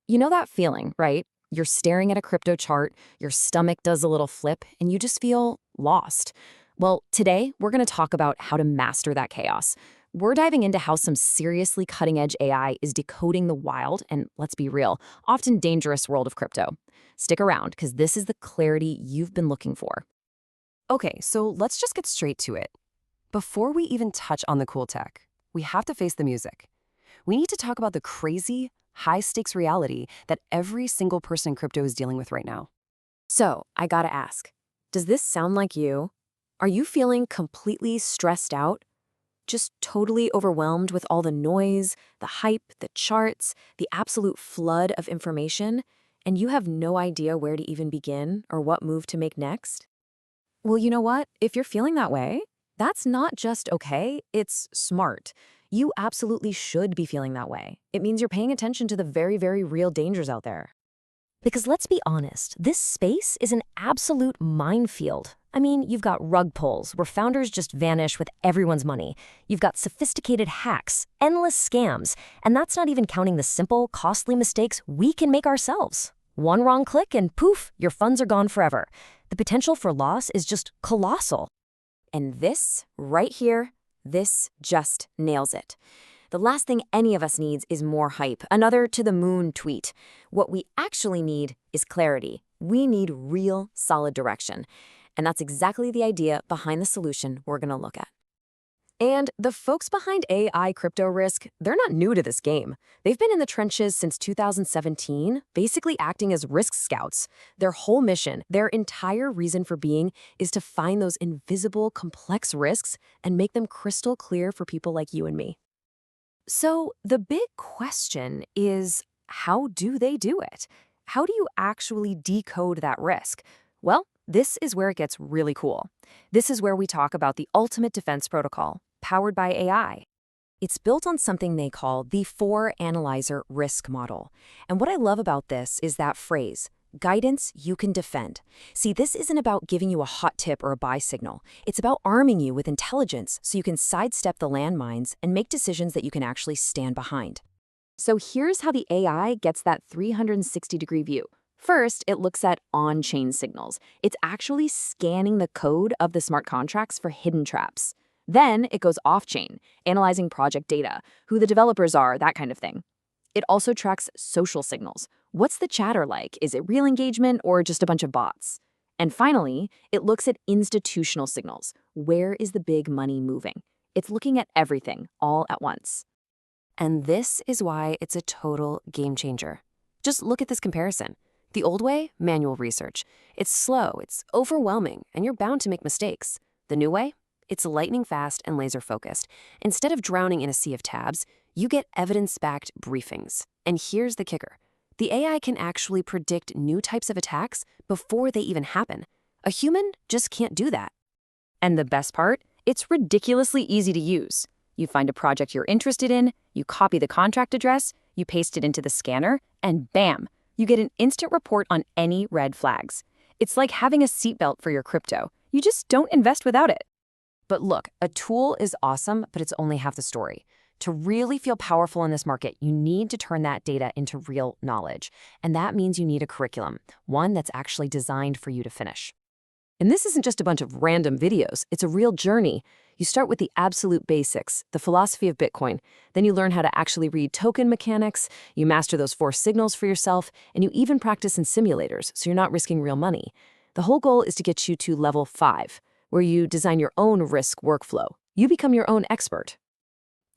You know that feeling, right? You're staring at a crypto chart, your stomach does a little flip, and you just feel lost. Well, today we're going to talk about how to master that chaos. We're diving into how some seriously cutting edge AI is decoding the wild and, let's be real, often dangerous world of crypto. Stick around, because this is the clarity you've been looking for. Okay, so let's just get straight to it. Before we even touch on the cool tech, we have to face the music. We need to talk about the crazy, high-stakes reality that every single person in crypto is dealing with right now. So, I gotta ask, does this sound like you? Are you feeling completely stressed out? Just totally overwhelmed with all the noise, the hype, the charts, the absolute flood of information, and you have no idea where to even begin or what move to make next? Well, you know what? If you're feeling that way, that's not just okay, it's smart. You absolutely should be feeling that way. It means you're paying attention to the very, very real dangers out there. Because let's be honest, this space is an absolute minefield. I mean, you've got rug pulls where founders just vanish with everyone's money. You've got sophisticated hacks, endless scams, and that's not even counting the simple, costly mistakes we can make ourselves. One wrong click and poof, your funds are gone forever. The potential for loss is just colossal. And this, right here, this just nails it. The last thing any of us needs is more hype, another to the moon tweet. What we actually need is clarity. We need real, solid direction. And that's exactly the idea behind the solution we're going to look at. And the folks behind AI Crypto Risk, they're not new to this game. They've been in the trenches since 2017, basically acting as risk scouts. Their whole mission, their entire reason for being, is to find those invisible, complex risks and make them crystal clear for people like you and me. So the big question is, how do they do it? How do you actually decode that risk? Well, this is where it gets really cool. This is where we talk about the ultimate defense protocol, powered by AI. It's built on something they call the four-analyzer risk model. And what I love about this is that phrase, guidance you can defend. See, this isn't about giving you a hot tip or a buy signal. It's about arming you with intelligence so you can sidestep the landmines and make decisions that you can actually stand behind. So here's how the AI gets that 360-degree view. First, it looks at on-chain signals. It's actually scanning the code of the smart contracts for hidden traps. Then it goes off-chain, analyzing project data, who the developers are, that kind of thing. It also tracks social signals. What's the chatter like? Is it real engagement or just a bunch of bots? And finally, it looks at institutional signals. Where is the big money moving? It's looking at everything, all at once. And this is why it's a total game changer. Just look at this comparison. The old way, manual research. It's slow, it's overwhelming, and you're bound to make mistakes. The new way? It's lightning fast and laser focused. Instead of drowning in a sea of tabs, you get evidence-backed briefings. And here's the kicker. The AI can actually predict new types of attacks before they even happen. A human just can't do that. And the best part? It's ridiculously easy to use. You find a project you're interested in, you copy the contract address, you paste it into the scanner, and bam, you get an instant report on any red flags. It's like having a seatbelt for your crypto. You just don't invest without it. But look, a tool is awesome, but it's only half the story. To really feel powerful in this market, you need to turn that data into real knowledge. And that means you need a curriculum, one that's actually designed for you to finish. And this isn't just a bunch of random videos, it's a real journey. You start with the absolute basics, the philosophy of Bitcoin. Then you learn how to actually read token mechanics, you master those four signals for yourself, and you even practice in simulators, so you're not risking real money. The whole goal is to get you to level 5, where you design your own risk workflow. You become your own expert.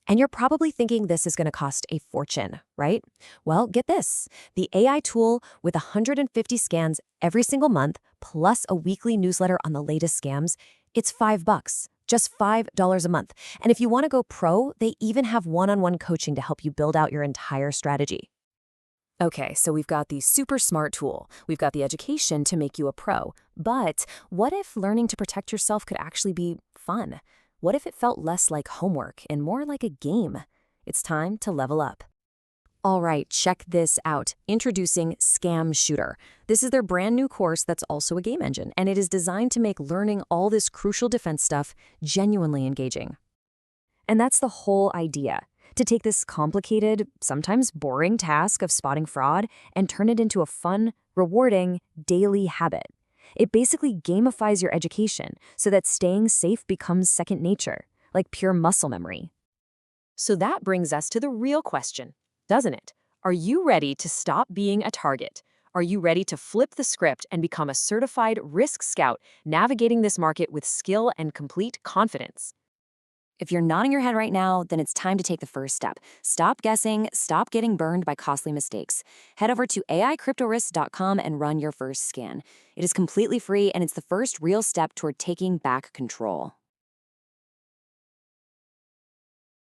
And you're probably thinking this is going to cost a fortune, right? Well, get this. The AI tool with 150 scans every single month, plus a weekly newsletter on the latest scams, it's $5, just $5 a month. And if you want to go pro, they even have one-on-one coaching to help you build out your entire strategy. Okay, so we've got the super smart tool. We've got the education to make you a pro. But what if learning to protect yourself could actually be fun? What if it felt less like homework and more like a game? It's time to level up. All right, check this out. Introducing Scam Shooter. This is their brand new course that's also a game engine, and it is designed to make learning all this crucial defense stuff genuinely engaging. And that's the whole idea. to take this complicated, sometimes boring task of spotting fraud and turn it into a fun, rewarding, daily habit. It basically gamifies your education so that staying safe becomes second nature, like pure muscle memory. So that brings us to the real question, doesn't it? Are you ready to stop being a target? Are you ready to flip the script and become a certified risk scout, navigating this market with skill and complete confidence? If you're nodding your head right now, then it's time to take the first step. Stop guessing, stop getting burned by costly mistakes. Head over to AICryptoRisk.com and run your first scan. It is completely free, and it's the first real step toward taking back control.